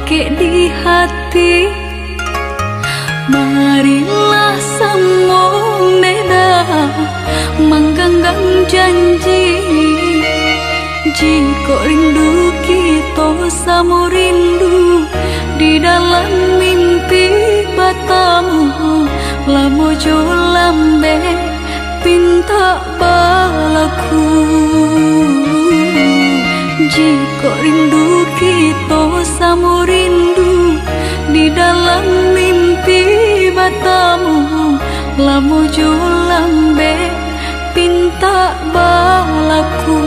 ke di hati. Marilah semua beda menggenggam janji. Jika rindu kita sama rindu di dalam mimpi batamu, lamo jo lambe pinta balaku. Jika rindu kita sama rindu di dalam mimpi batamu, lamo jo lambe pinta balaku.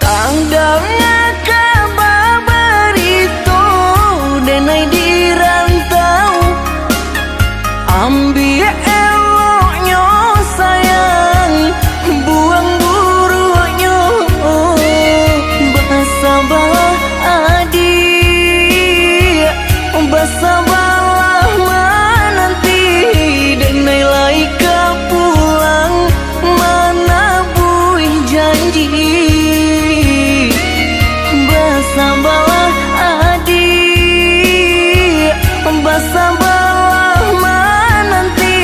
Tanggalnya kabar itu denai di rantau, ambil eloknya sayang, buang buruknya. Bersabarlah adik, bersabarlah menanti, denai laika pulang mana buih janji. Bersabarlah adik, bersabarlah menanti,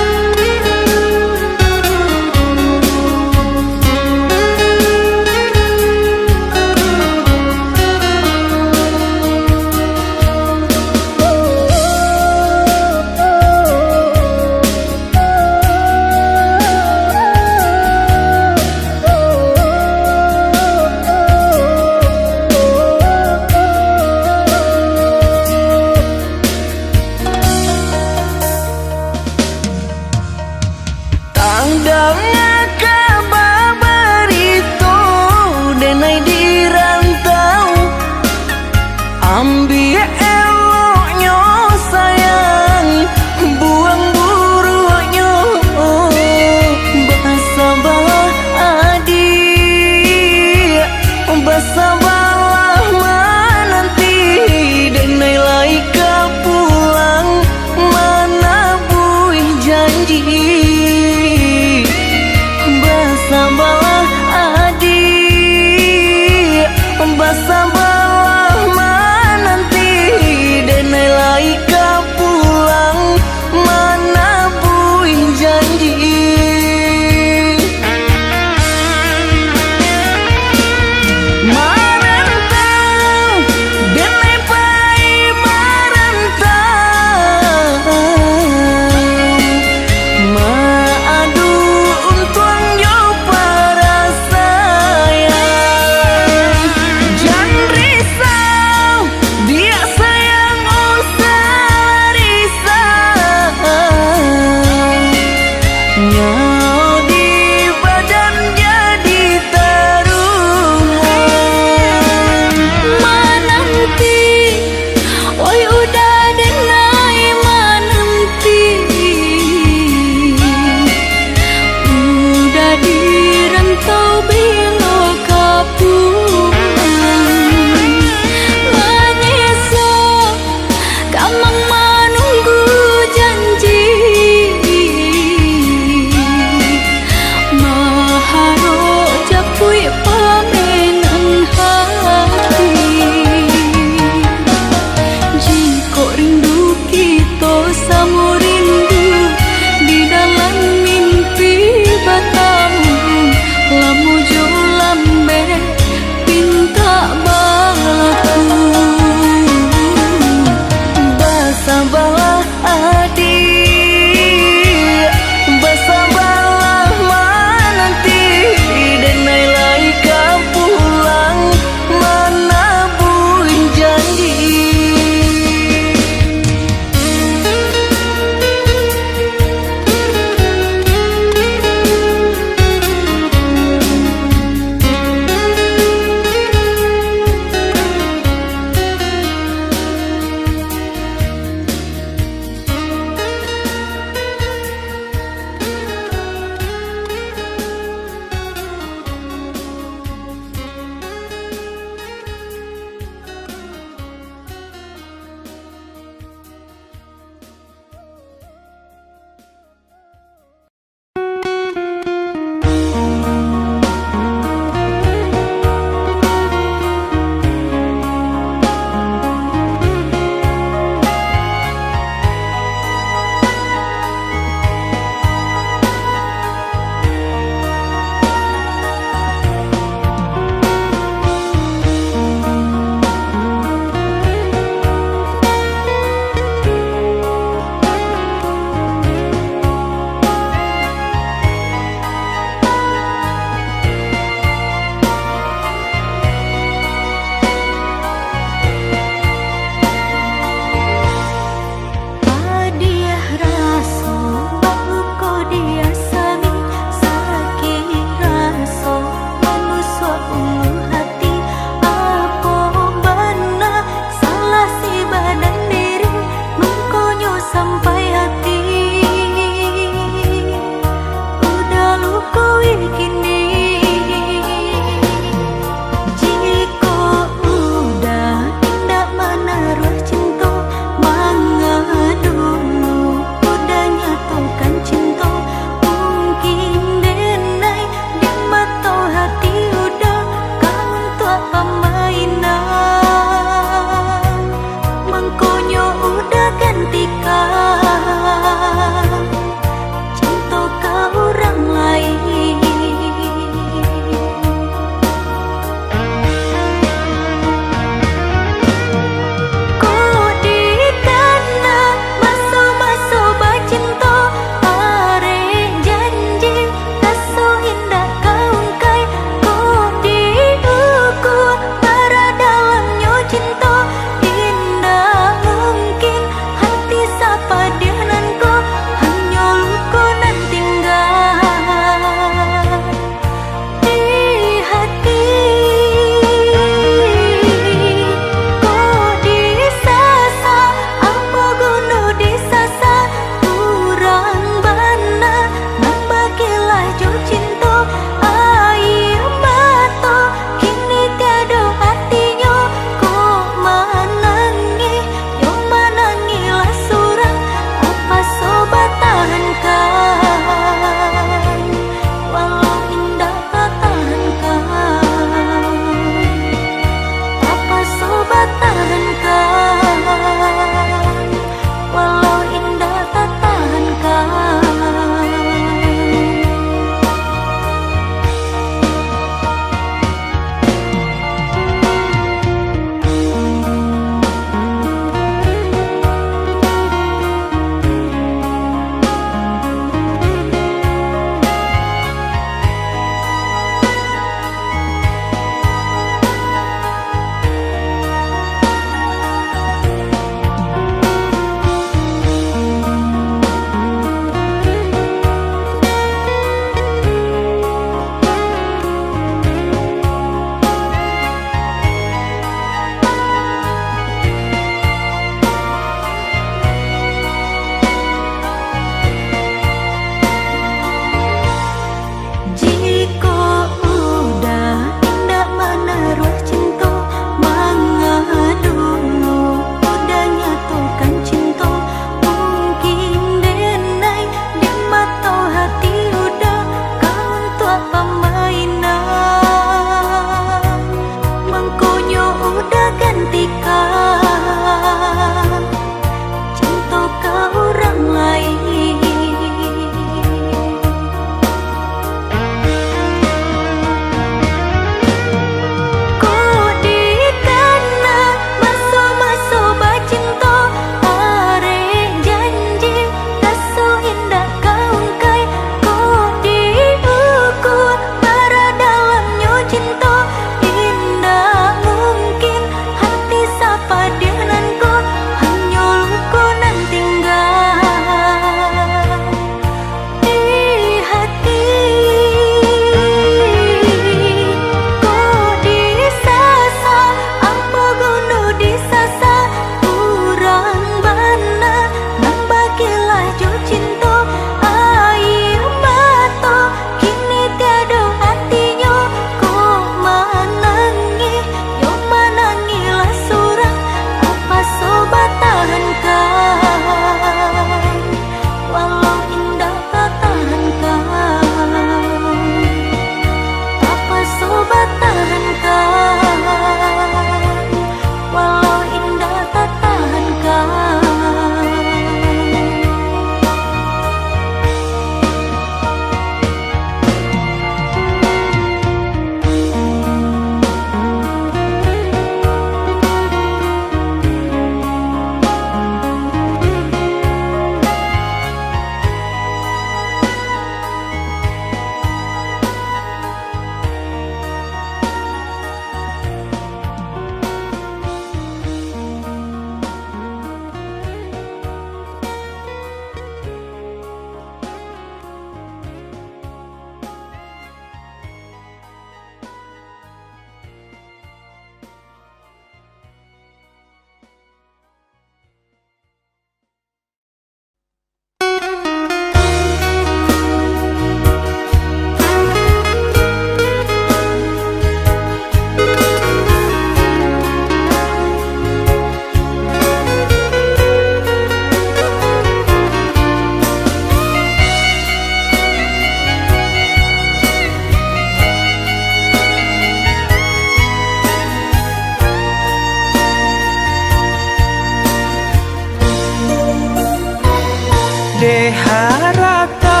de harato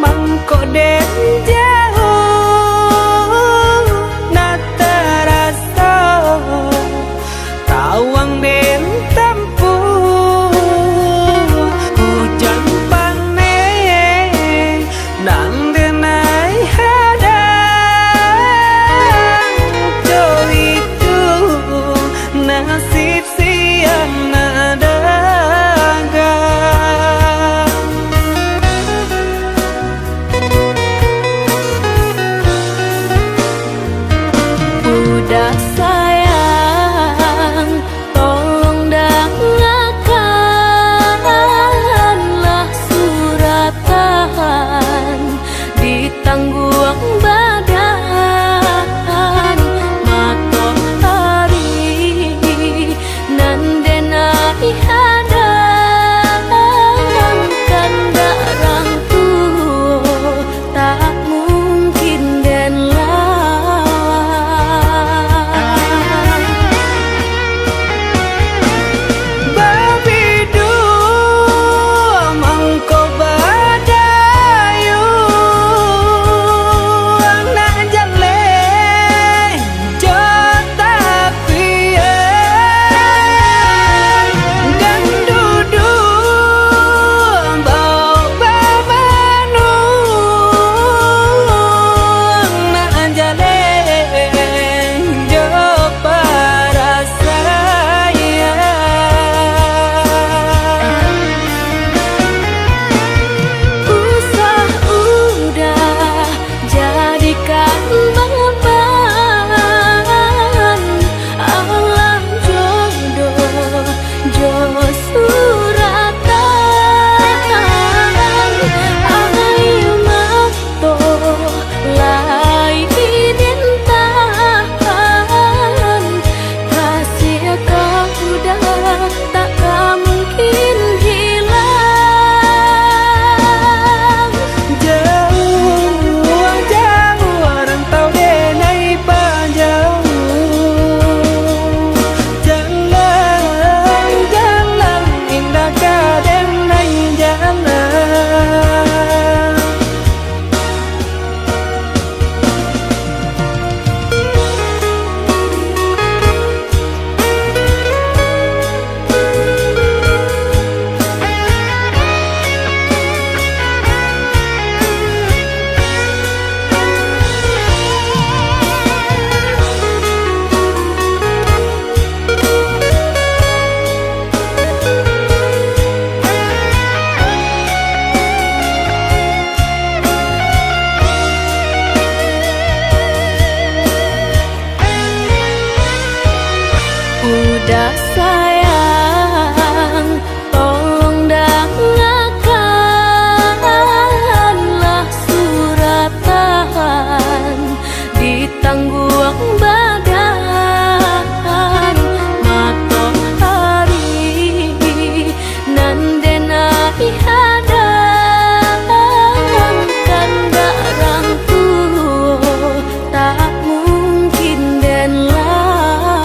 mangko den jauh na terasa tawang den tempuh hujan panen nang denai hadang jo itu nasib siang nada Udah sayang, tolong dengarkanlah suratan di tangguang badan matahari nan denai hadang kandarang tuh tak mungkin den Udah sayang, tolong dengarkanlah suratan di tangguang badan matahari nan denai hadang kandarang tuh tak mungkin den lawan.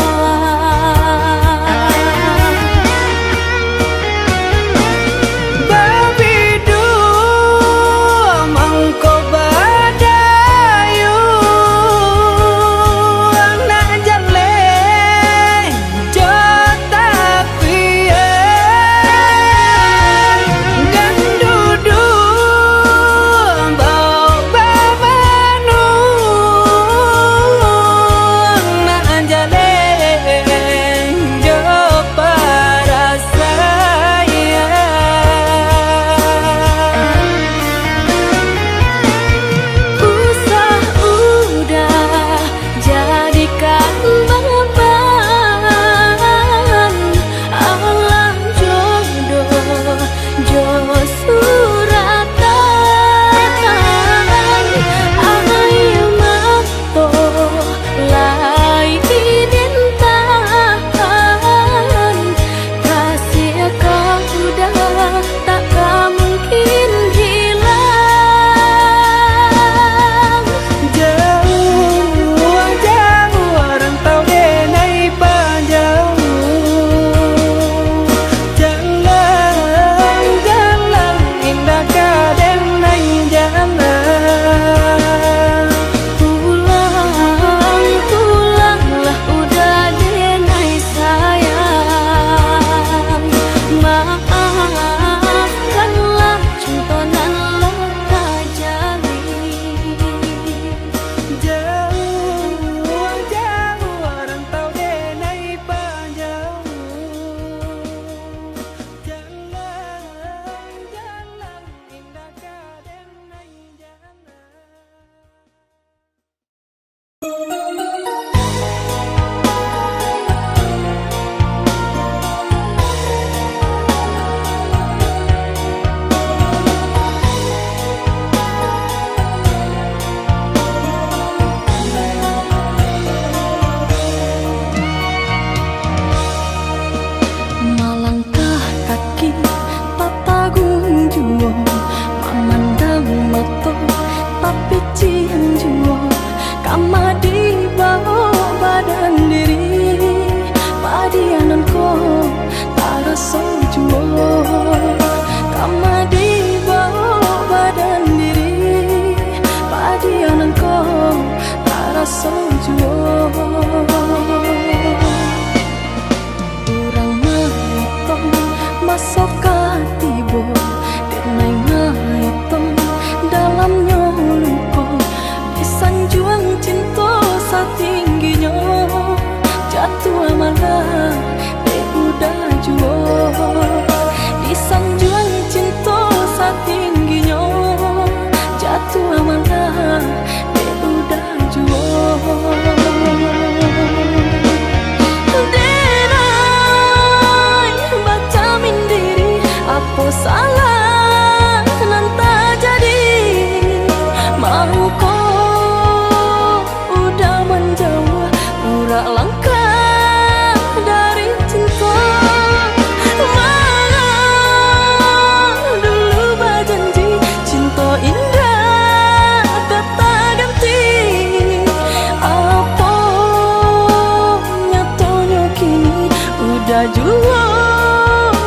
udah jua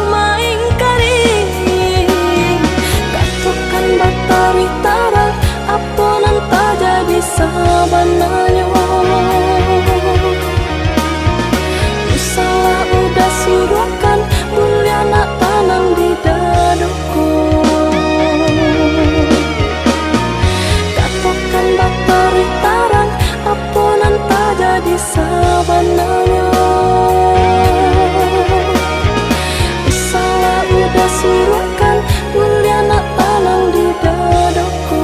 main kari katokan batari tara apa nanta jadi sabananya salah udah suruhkan mulia nak tanang di dadaku katokan batari tarang apa nanta jadi sabananya salah udah suruhkan mulia nak tanang di dadaku.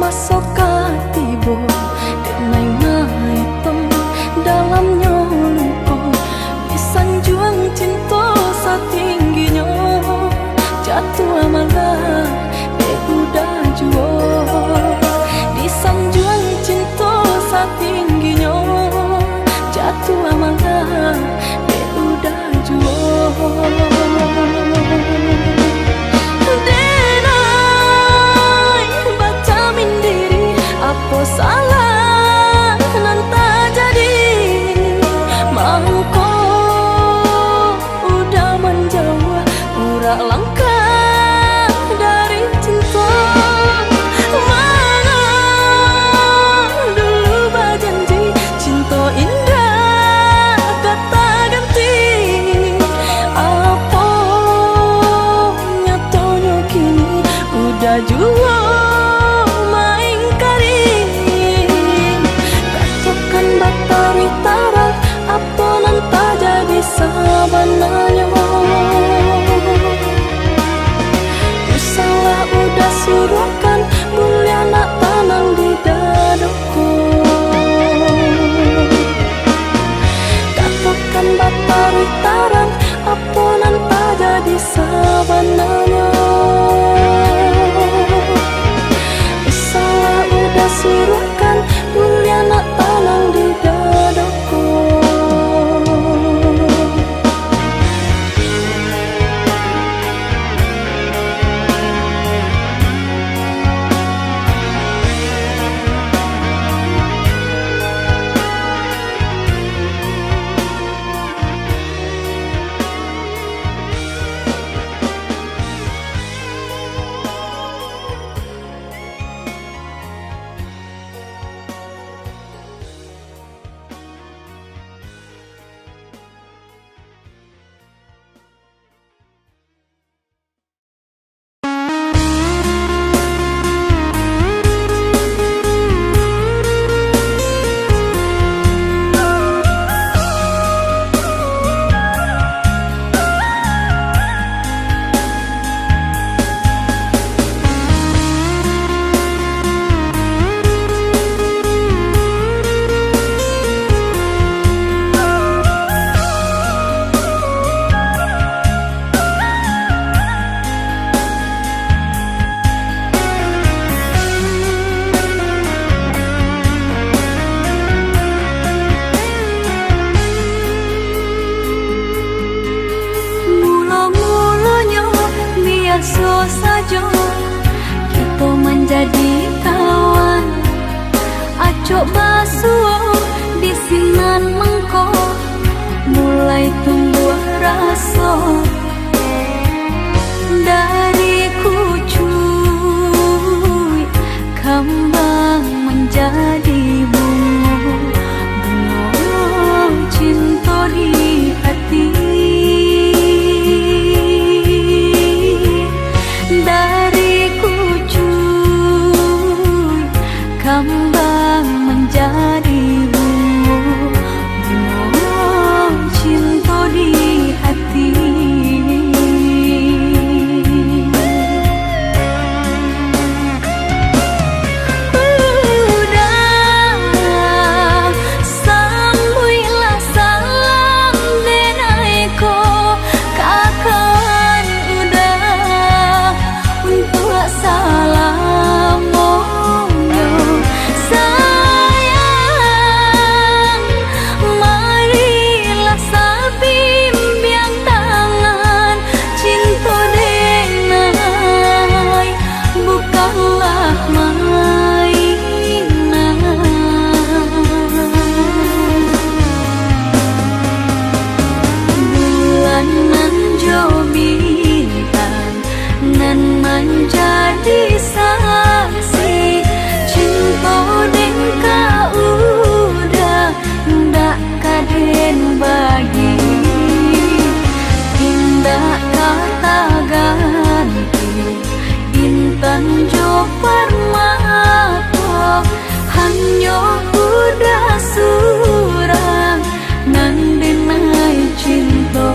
Masuk katibo denai ngaitom dalamnya luko disanjuang cinta satingginya jatuh amalah udah juo disanjuang cinta satingginya jatuh amalah udah juo apa salah nanta jadi mangko udah menjauh pura langkah dari cinta mana dulu berjanji cinta indah kata ganti apa nyatanya kini udah jua batari tara apa nanta jadi sabananya salah udah suruhkan mulia nak tanang di dadaku katakan batari tara apa nanta jadi sabananya salah udah suruhkan mulia nak tanang di dadaku. biasa saja kita menjadi kawan. Acok basuh di sinan mengko mulai tumbuh rasa dari kucuy kembang menjadi bunga, bunga cinta di hati. Dari kucuy kembang menjadi bunga, bunga cinta di hati. menjadi saksi cinta deng kau udah ndak kaden bagi indah kata ganti intan jo permata hanya udah surang nan denai cinta.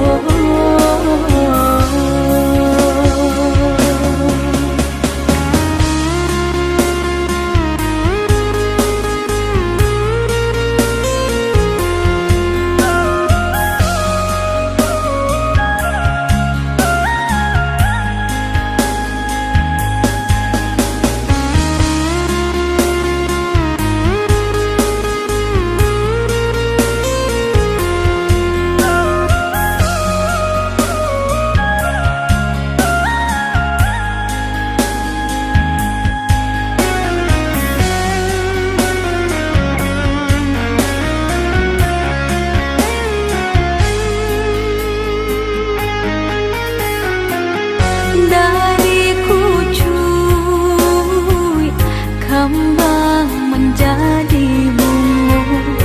Kembang menjadi bunga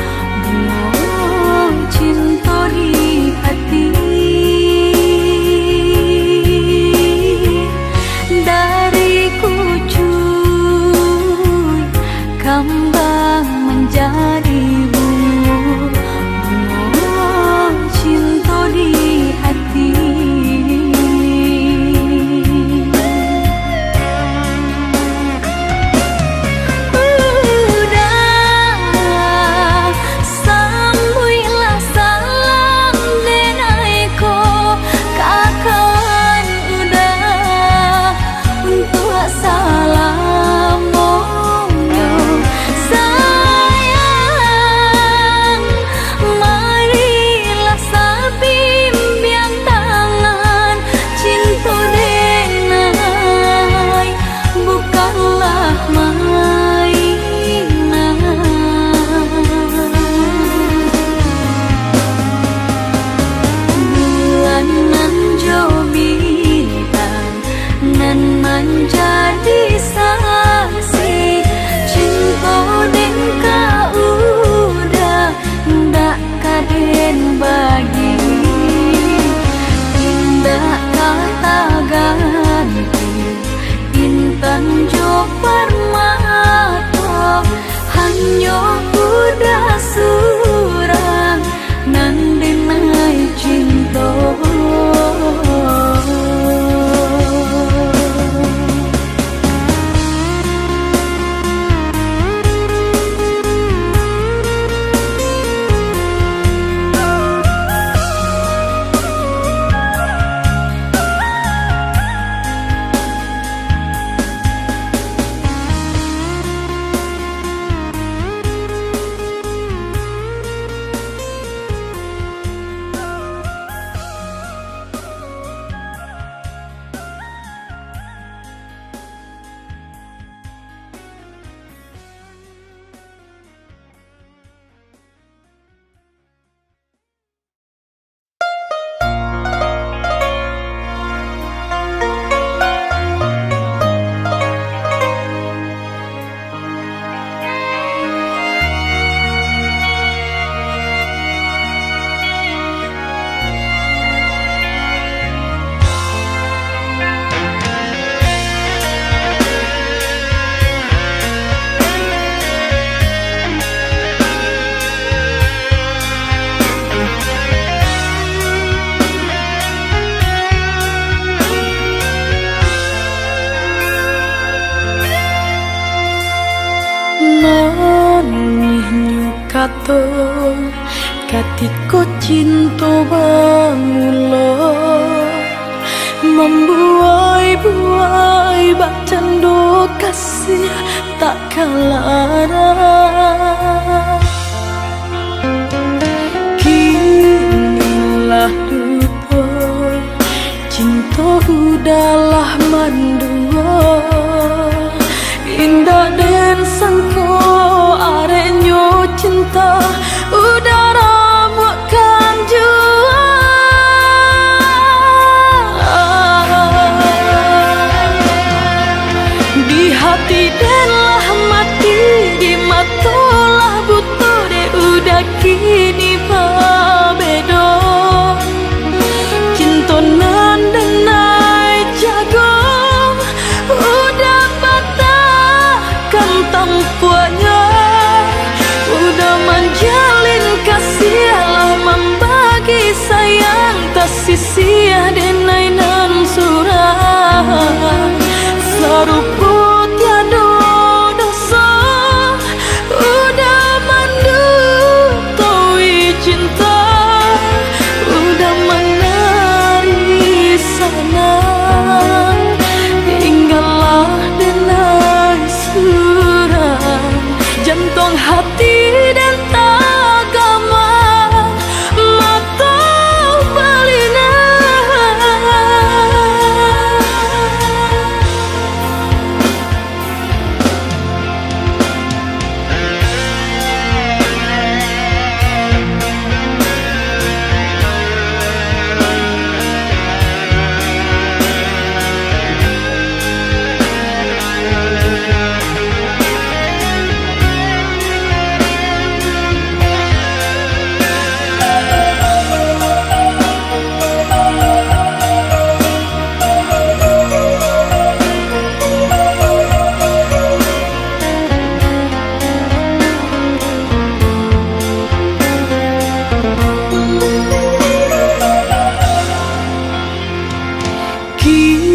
cinta di hati dari kucuy kembang menjadi bunga cinta di hati. Menjadi saksi cinta deng kau udah ndak kaden bagi indah kata ganti intan jo permata hanya udah surang nan denai cinta. Kato katiko cinta bangulo membuai-buai bak cando kasih tak kalara kinilah dupo cinta udahlah mandua indah dan sangko arenyo cinta udara bukan jua sisi denai nan surah sarupo tiada dosa udah mandu toi cinta udah menari sanang tinggallah denai surah jantung hati dan agama mata balina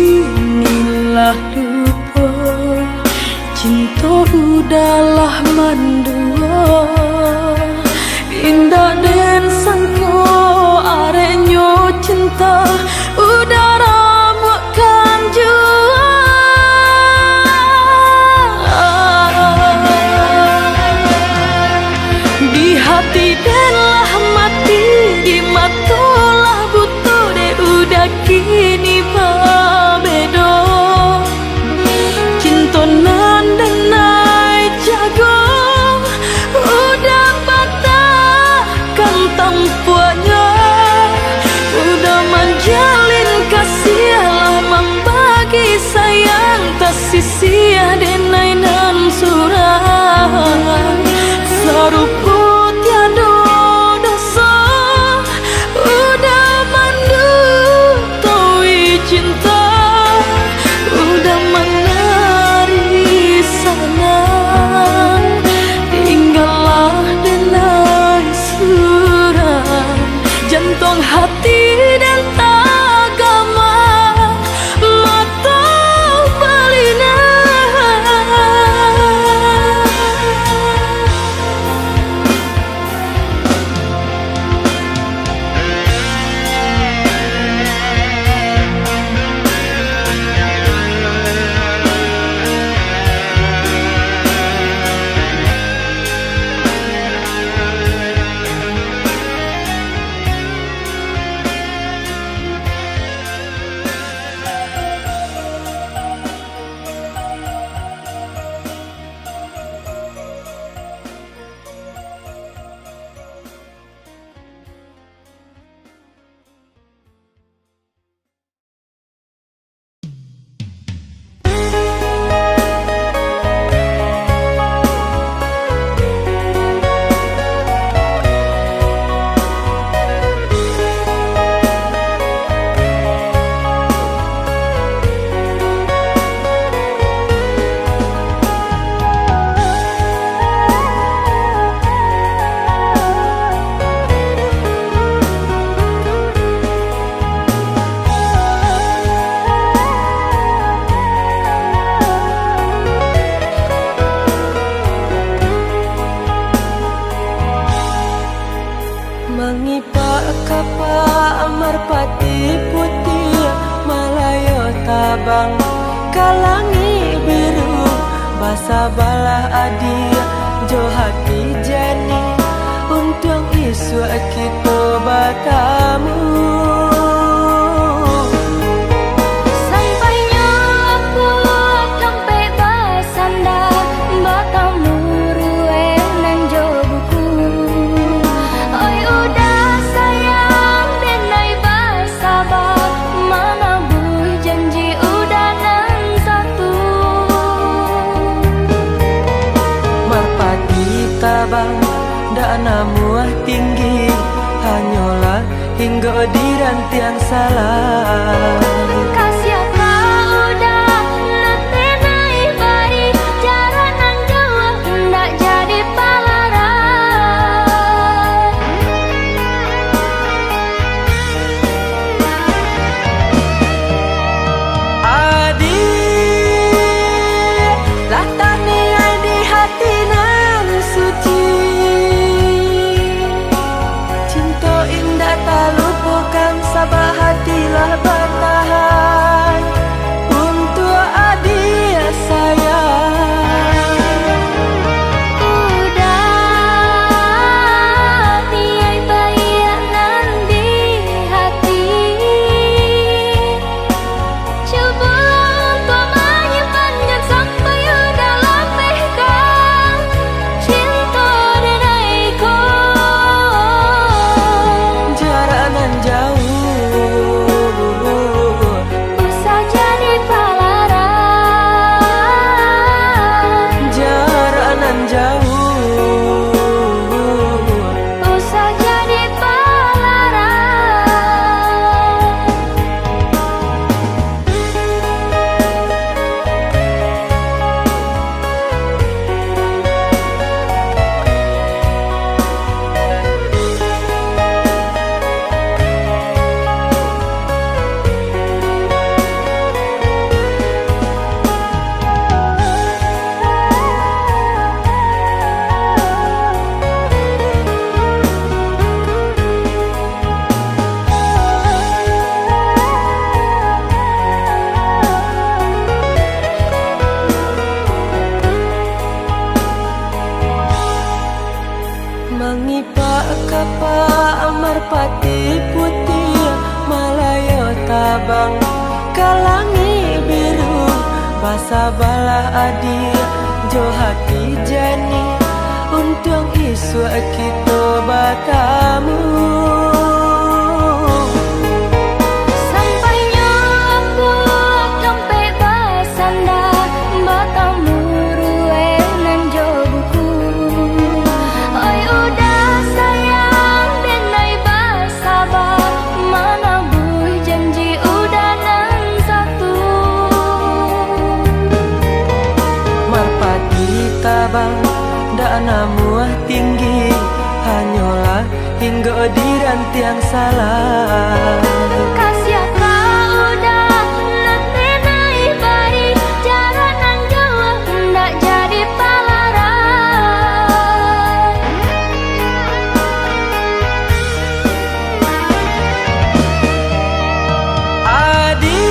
kinilah lupa cinta udahlah mandua indah dan sangko arenyo cinta udah ramukkan jua di hati delah mati di matulah butuh de udah kini bedo cintonan denai jago udah patahkan tampuannya udah menjalin kasih lah membagi sayang tak sisi denai nan surah sarupo tiada dosa udah mandu toi cinta udah menari sanang tinggallah denai surah jantung hati dan agama mata balina mengipak kapa merpati putih malayo tabang kalangi biru basa bala adi jo hati jani untung isu kita batamu sampainya aku sampai basanda batamu rueng nan jo buku oi udah sayang denai basabah mana bui janji udah nan satu merpati tabang dana muah tinggi hanyalah hingga di rantian salah kasih udah letenai baik cara nan jauh hendak jadi palaran kalangi biru basa bala adi jo hati jani untung isu kita bertemu. Sampainya aku sampai basanda bertemu rue nan jo buku. Oi udah sayang denai basabah mana bui janji udah nan satu. Marpati tabang dak namuah tinggi hanyalah hingga di rantiang salah. Kasih kau udah nanti naik bayi jarak nan jauh ndak jadi palaran. Adi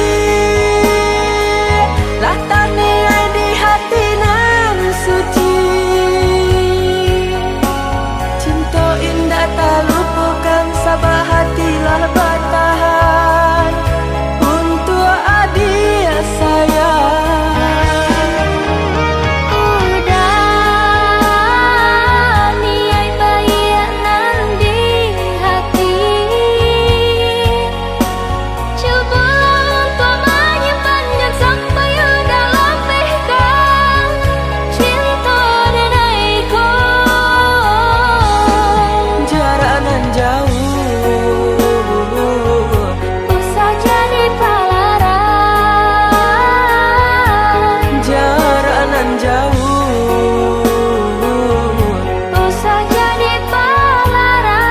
lah tani di hati nan suci. Cinta indah tak lupakan sabah hatilah bertahan untuk adik sayang. Udah niai bayi nan di hati. Coba untuk menyimpannya sampai udah lepihkan cinta denaiku. Jarak nan jauh Usah jadi palaran. jarak nan jauh Usah jadi palaran.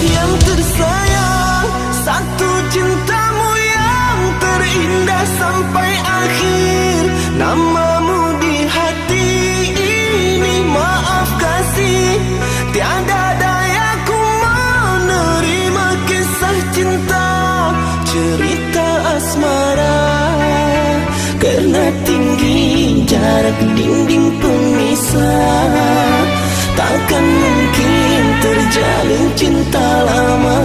Yang tersayang, satu cintamu yang terindah sampai akhir. Namamu di hati ini, maaf kasih. Tiada dayaku menerima kisah cinta, cerita asmara. Karena tinggi jarak dinding pemisah, takkan mungkin terjalin cinta lama.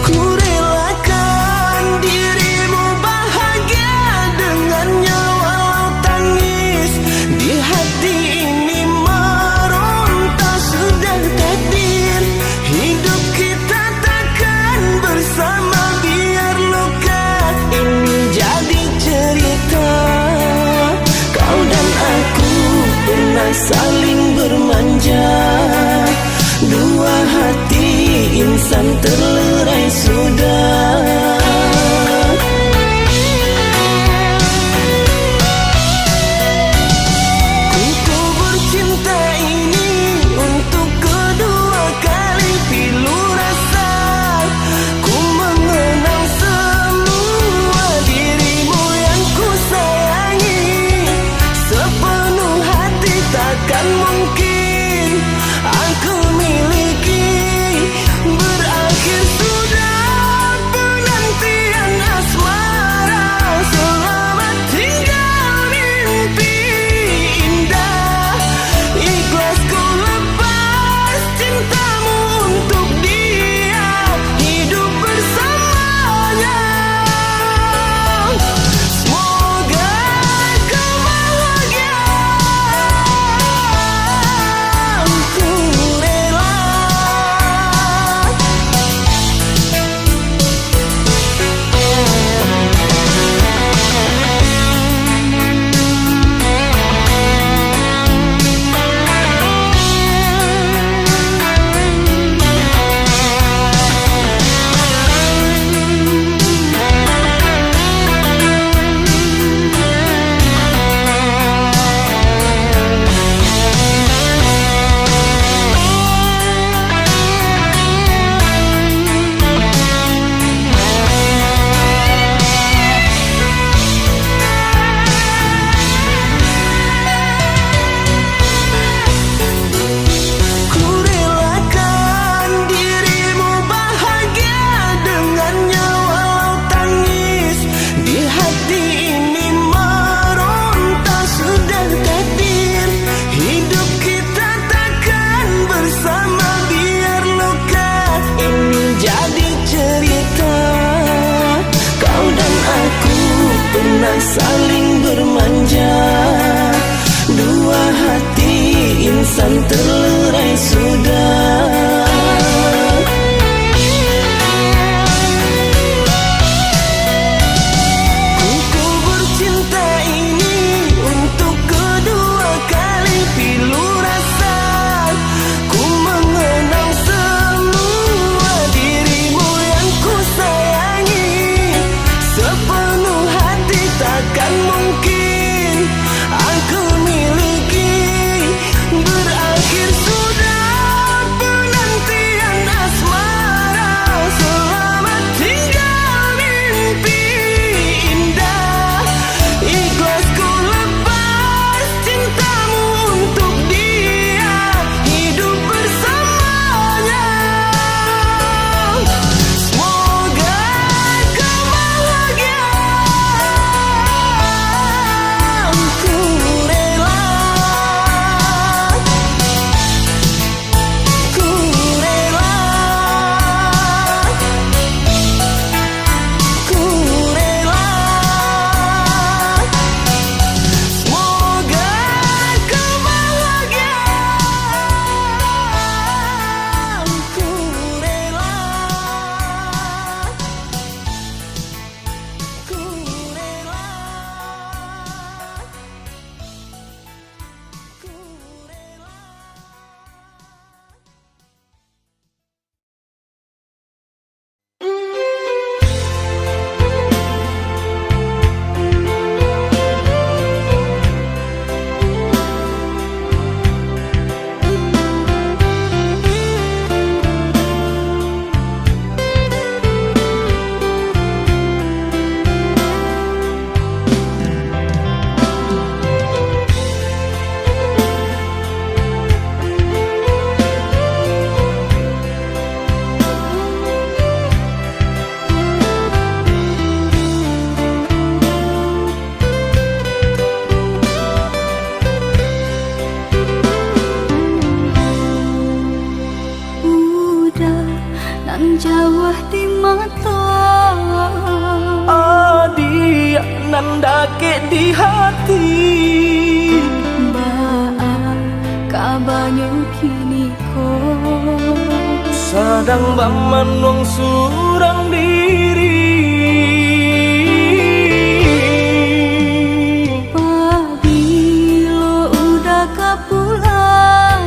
Ku relakan dirimu bahagia dengannya walau tangis. Di hati ini meronta sudah takdir. Hidup kita takkan bersama biar luka ini jadi cerita. Kau dan aku pernah saling bermanja. Dua hati insan terlerai sudah. Ku bercinta ini untuk kedua kali pilu rasa. Ku mengenal semua dirimu yang ku sayangi. Sepenuh hati takkan mungkin aku miliki. Berakhir saling bermanja. Dua hati insan terlerai sudah. Jawah di mata Adi nandake di hati Baa kabanyu kini ko Sadang baman wong surang diri Pabilo udah kapulang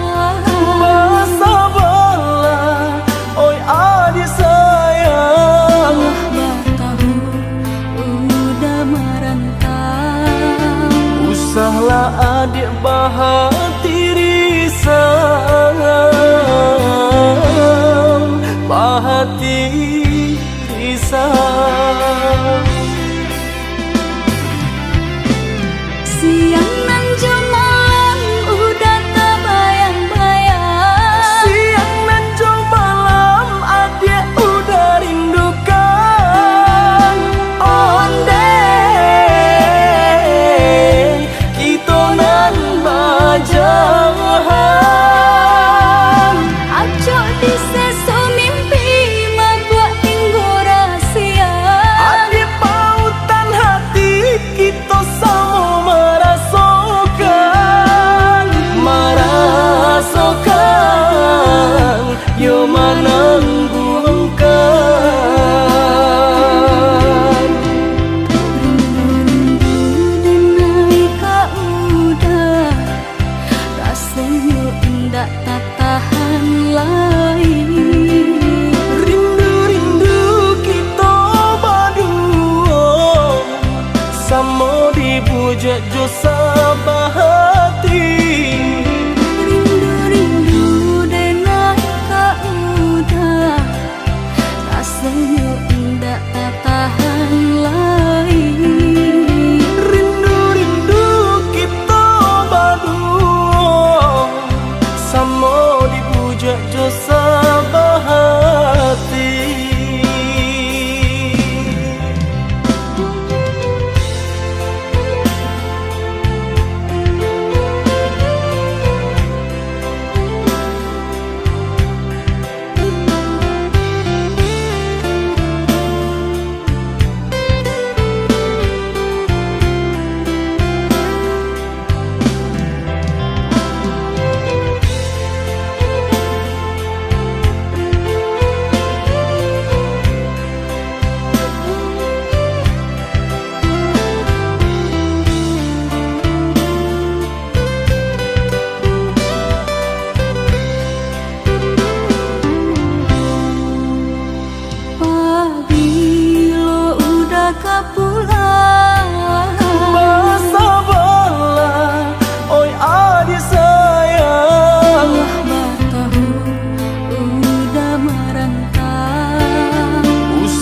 Basa bala oi adi sayang Batahu udah merantau Usahlah adik bahati risang Bahati risang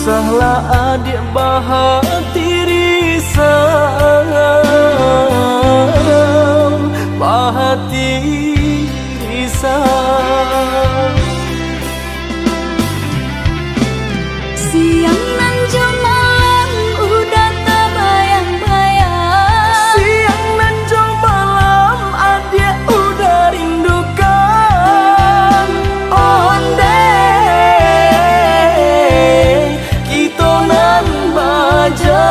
Sahlah adik bahati risau, bahati risau. Siang nan jam malam udah tak bayang-bayang. Siang dan jam malam adik udah rindukan. Ondeh kita nan bajahan.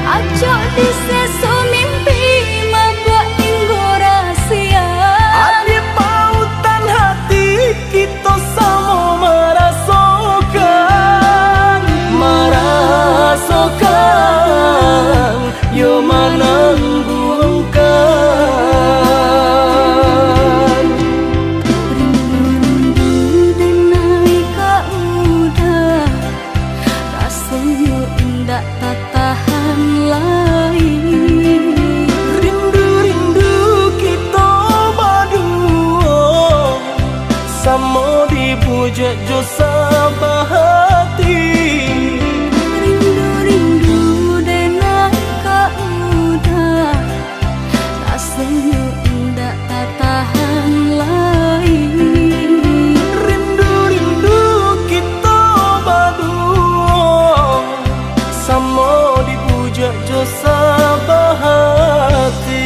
Acok di sesu mimpi mabak tinggo rahasia. Adik pautan hati kita sama merasakan, merasakan yo menangguhkan. Rindu-rindu denai kak udah, rasanya ndak tak tahan lagi. Rindu-rindu kita berdua, sama dipuja jo sabahati. Rindu-rindu denai kak udah, rasanya ndak tak tahan lagi. Rindu-rindu kita berdua, sama dipuja jo sabahati.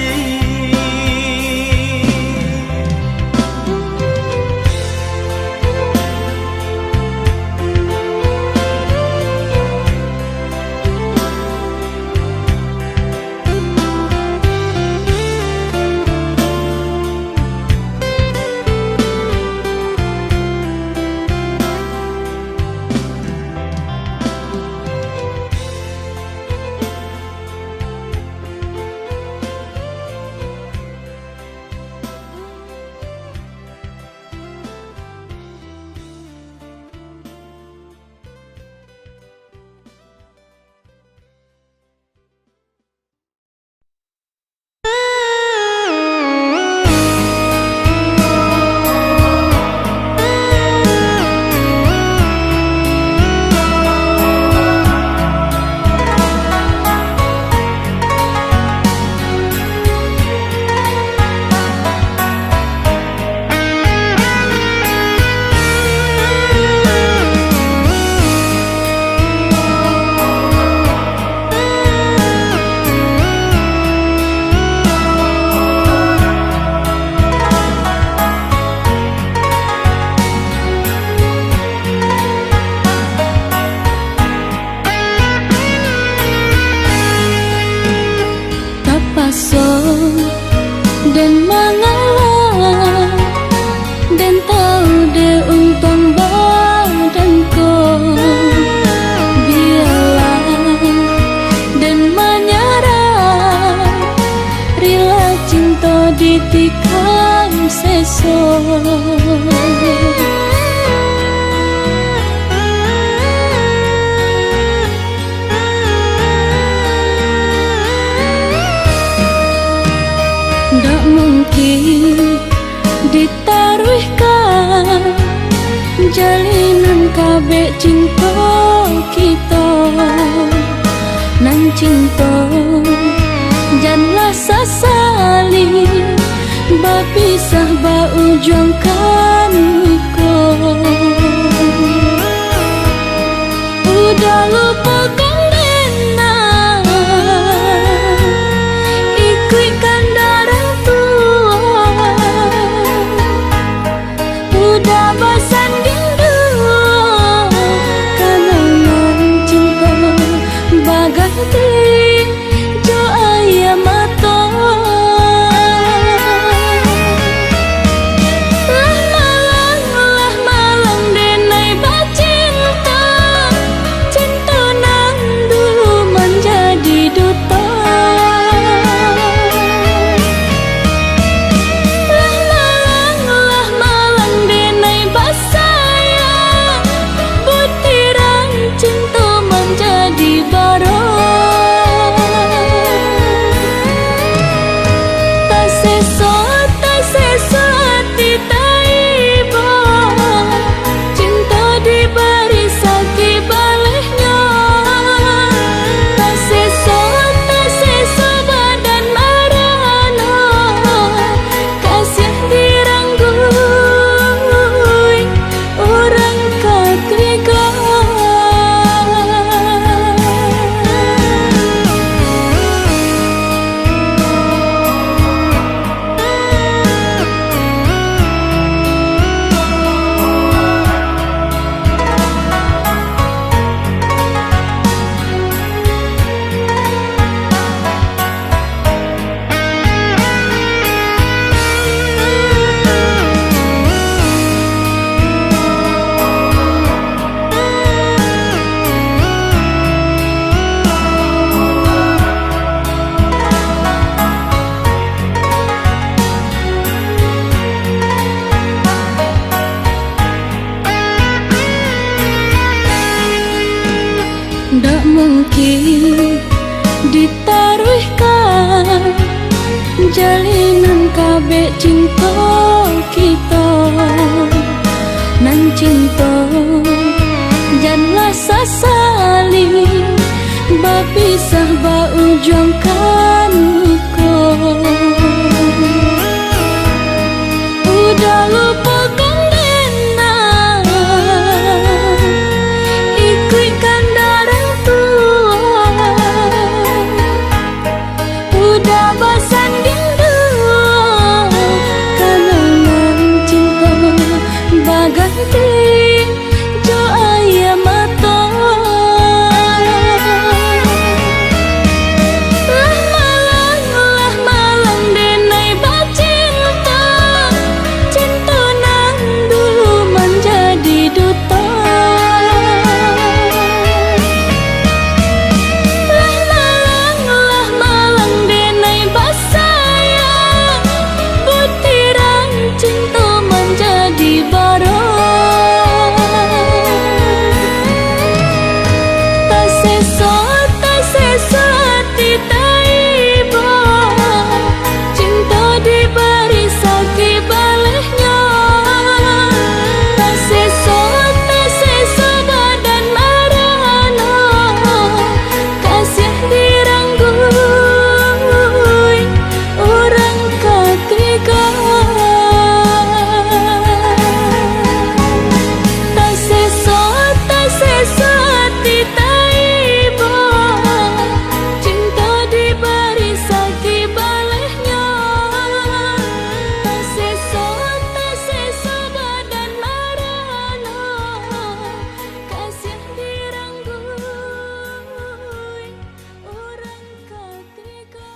Dan mengalah dan tahu de untung badanku. Biarlah dan menyerah, rela cinta ditikam sesok. Tak mungkin ditaruhkan jalinan kabeh cinta kita. Nan cinta janganlah sesali, berpisah berujungkan kau. Udah lupakan jo ayah mata. Lah malang denai bacinta, cinta nang dulu menjadi duta. Lah malang denai mungkin ditaruhkan jalinan kabeh cinta kita nan cinta janganlah sasali bapisah baujungkan luka udah lupa kalena ikutkan darah tua udah basan rindu kenangan cinta baganti jo ayam mata lah malang denai bacinta cinta nan dulu menjadi duta lah malang denai basayang butiran cinta menjadi barang tak sesa hati taiba cinta diberi sakit balehnya tak sesa badan marana kasih diranggui orang ketiga tak sesa hati taiba cinta diberi sakit balehnya tak sesa badan marana kasih diranggui orang ketiga.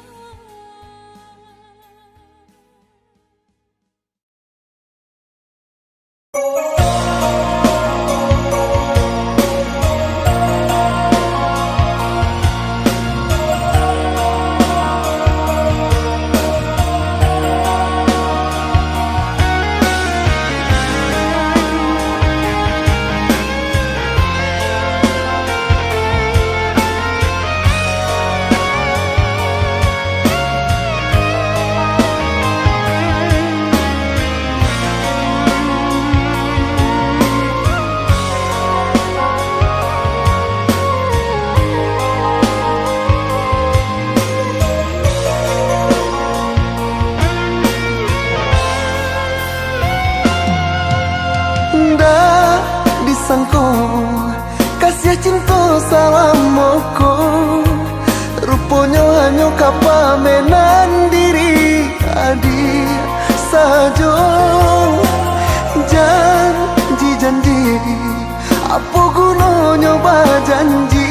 Dah disangko kasih cinta salamoko rupanya hanya kapamenan diri adi saja janji apa gunanya berjanji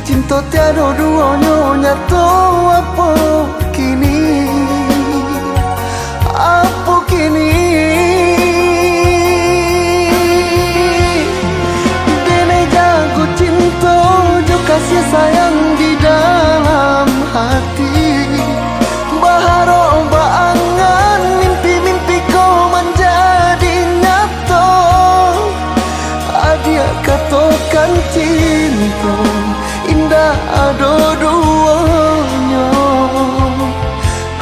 cinta tiada duanya nyata apa kini Dene jago cinta jo kasih sayang di dalam hati baharo baangan mimpi-mimpi kau menjadi nyata adia katakan cinta indah ada duanya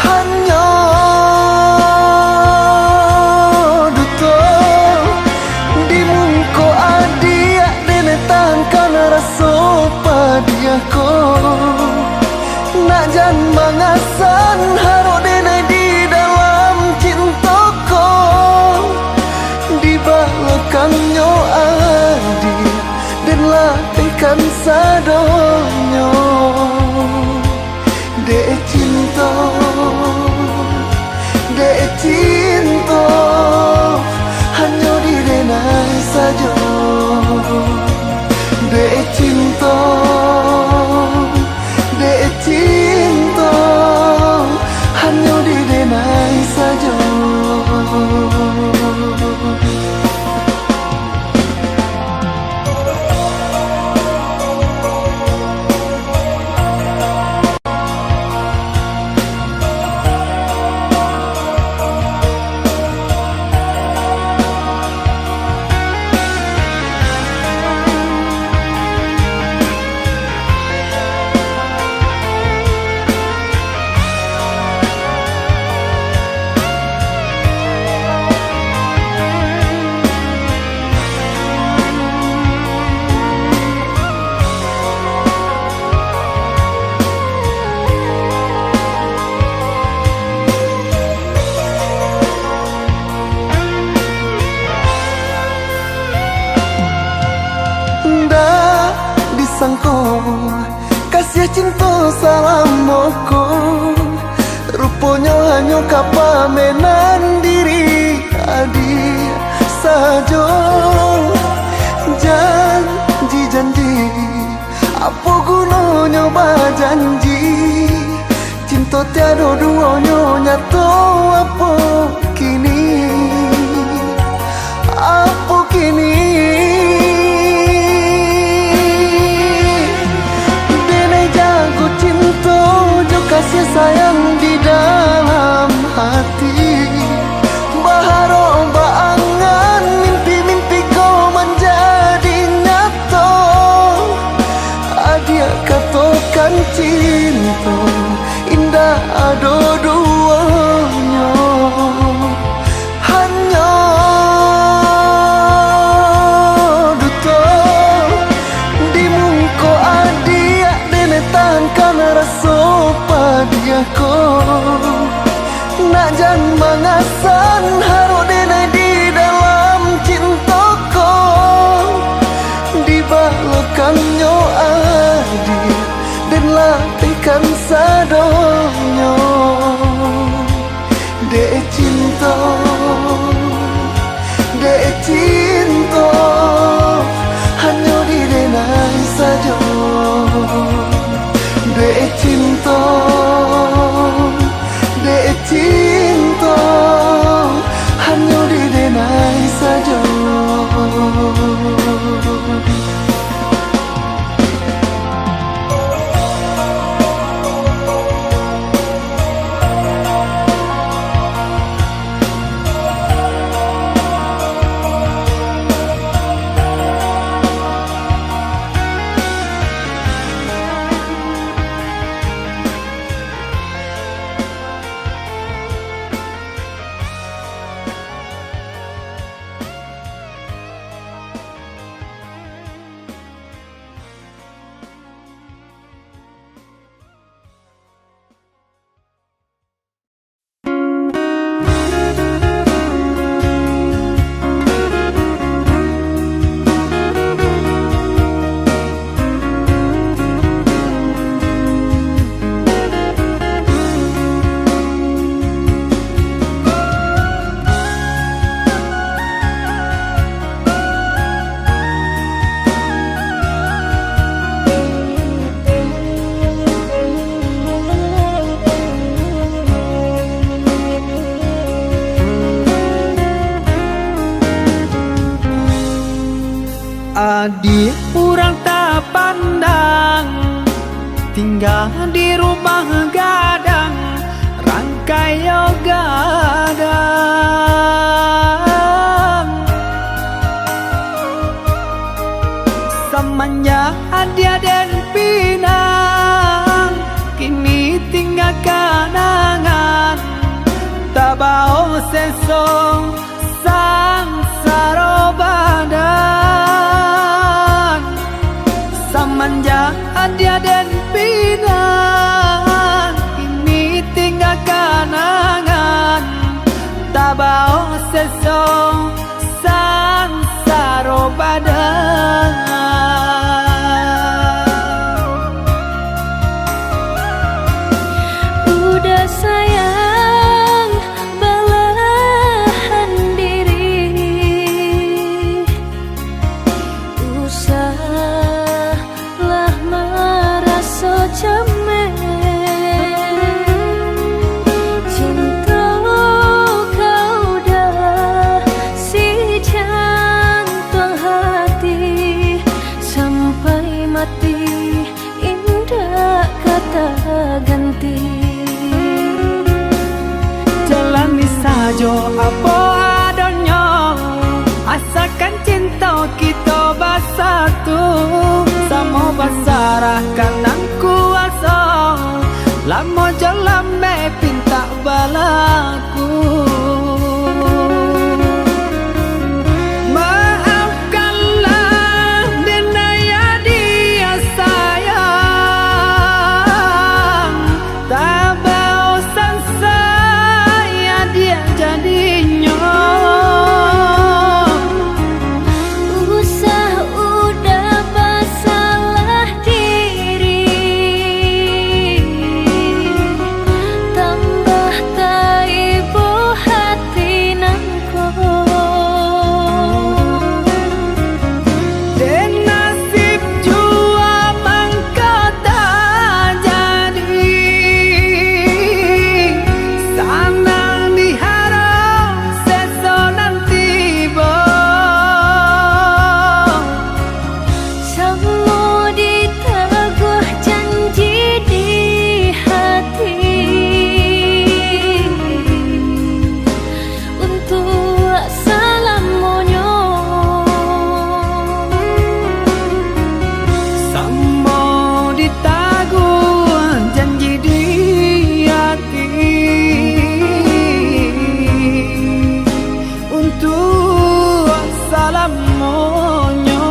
hanya duta di mungko adia dene tangkan rasa padiako nak jan mangasan haro dene di dalam cintaku di belakangnya adi dan latihkan sadonyo dek cinta hanya di denai saja dek cinta hanya di denai saja. sangko kasih cinta salam moko rupanya hanya kapamenan diri adi sajo janji apa gunanya janji cinta tiada duanya nyata apa kini Denai jago cinta jo kasih sayang di dalam hati baharo baangan mimpi-mimpi kau menjadi nyata adia katakan cinta indah ada duanya hanya duto di muka adia denetan karena rasa padiako nak jan mangasan haru denai di dalam cintaku dibalokannya adi dan latihkan sadonyo de cinta hanya di denai saja de cinta hanya di denai saja. Adik kurang tak pandang tinggal di rumah gadang rangkai gadang semenjak dia dan pinang kini tinggal kenangan tak bau sesong sang sarobadan semenjak dia dan pinang ini tinggal kenangan tak bau sesong sang sarobadan. Udah sayang belahan diri usahlah merasa cemen cinta kau dah si jantung hati sampai mati indah kata ganti Jalani saja apa adanya asalkan cinta kita bersatu sama basarah kanang kuasa lama jalan me pinta balaku maafkanlah denaya dia sayang tak bosan saya dia jadinya usah udah bersalah selamonyo.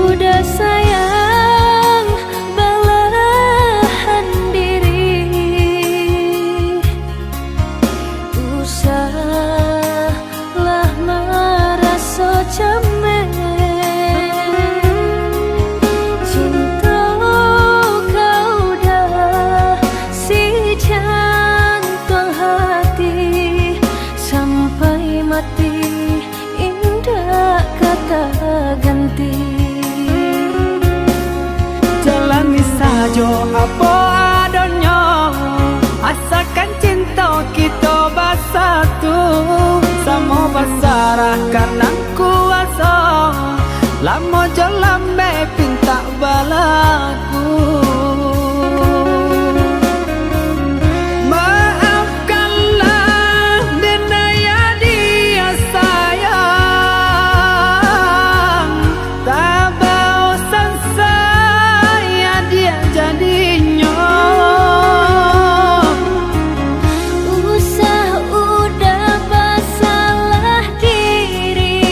Udah sayang belahan diri, usahlah marah so cemen. Cinta kau dah si jantung hati, sampai mati indah kata ganti. Jalani sajo apa adanya, asalkan cinta kita bersatu. Sama basarah karena kuasa, lama jalan pinta balaku. Maafkanlah denaya dia sayang, tak bosan saya dia jadinya. Usah udah bersalah diri,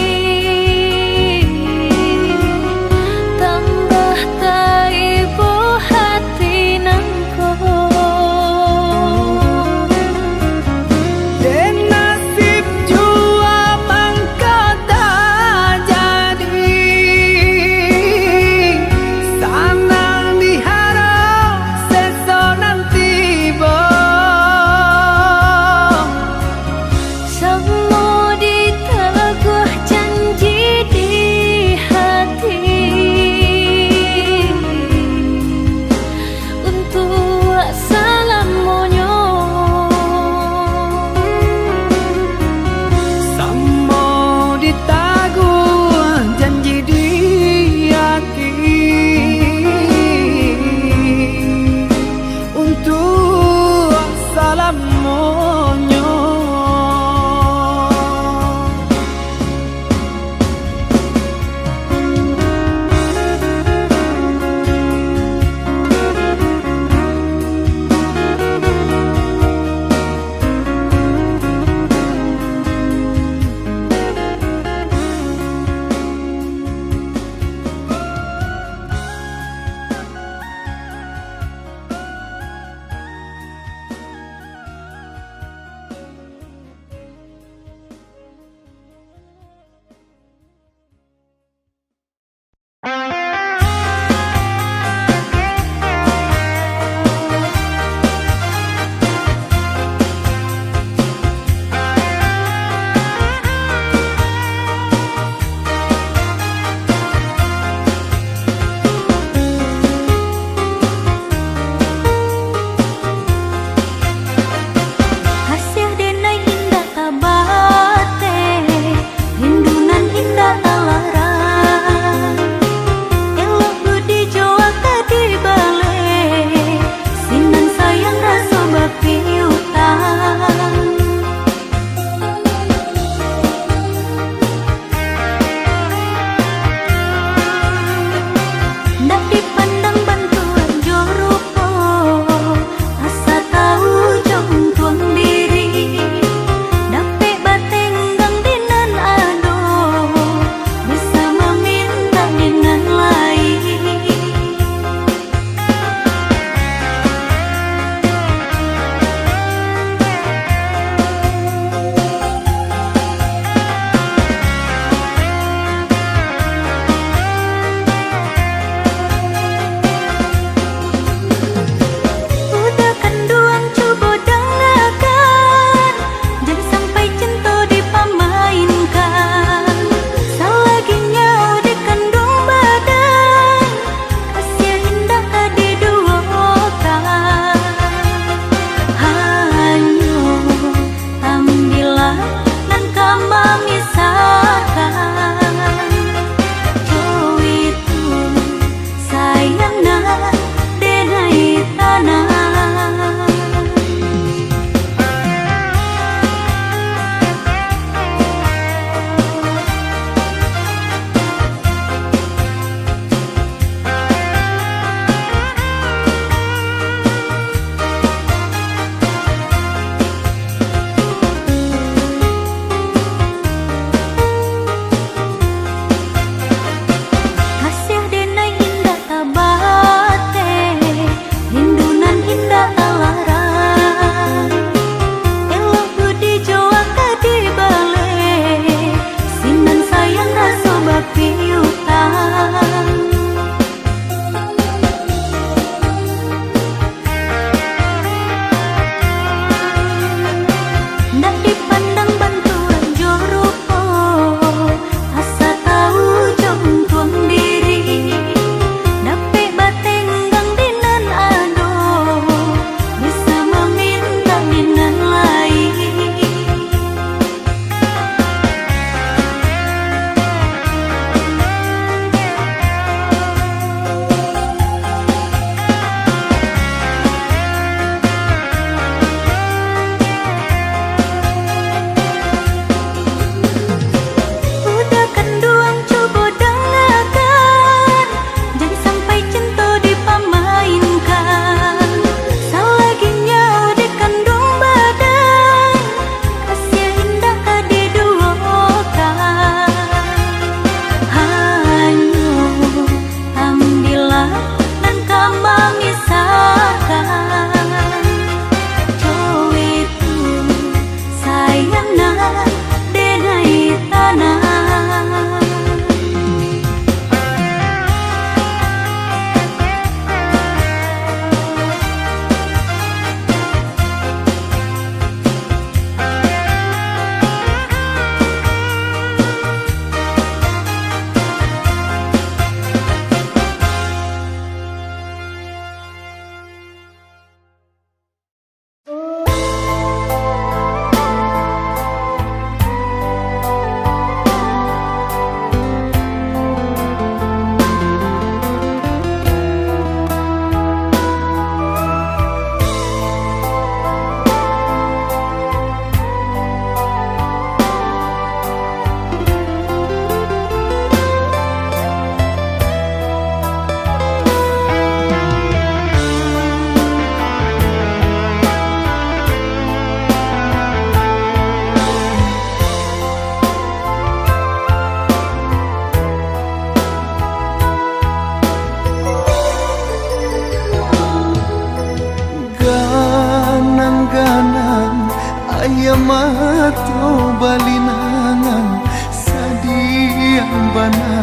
mato balinangan sadiang bana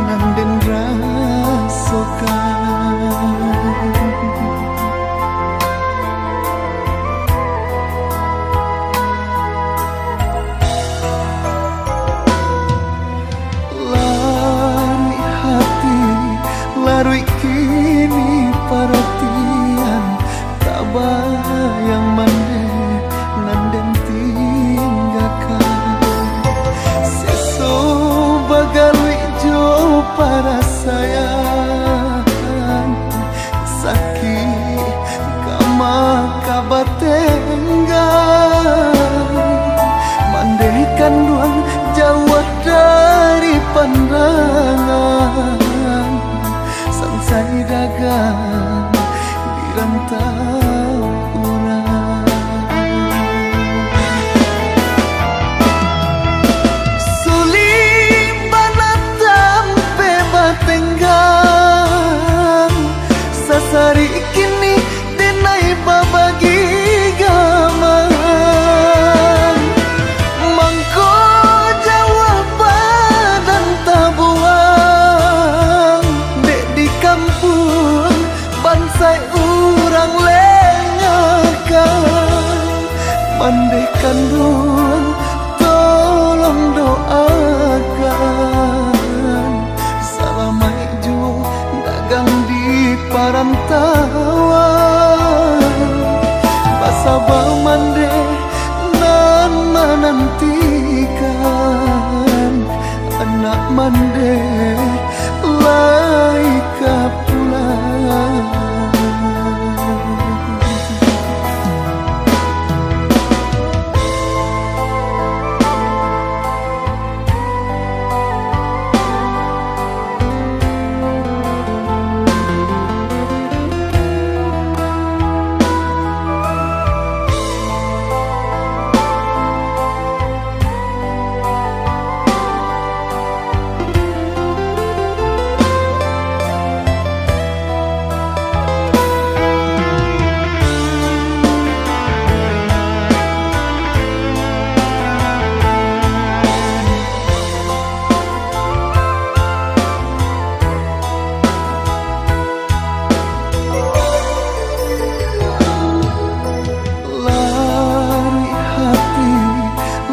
nanden rasokan. Lari hati, larui kini perhatian tak bayang mande nanden tinggalkan. Seso bagalui jo para sayang sakit kama kabatenggan mandekan ruang jauh dari pandangan sansai dagang di rantau orang. Sulit banatam pe batenggang sasari kini denai babagi gaman mangko jawab badan tabuang dek di kampung bansai urang lengakan mandekan ruang tolong doakan salamai jo dagang di parantauan basabah mande nan menantikan anak mande laika pulang.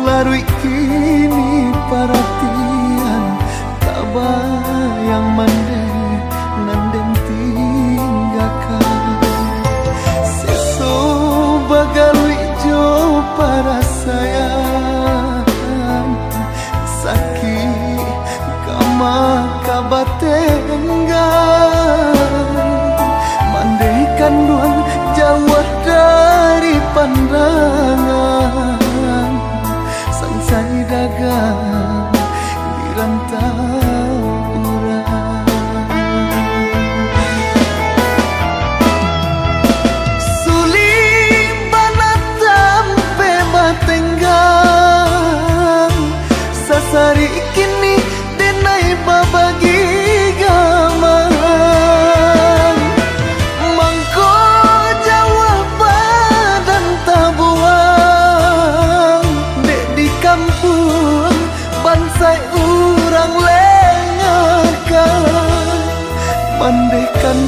Larui kini perhatian tak bayang mande nanden tinggalkan. Seso bagalui jo para sayang sakit kama kabatenggan mandekan ruang jauh dari pandangan sansai dagang di rantau orang. Sulit banatam pe batenggang sasari kini denai babagi gaman mangko jawab badan tabuang dek di kampung bansai urang lengakan mandekan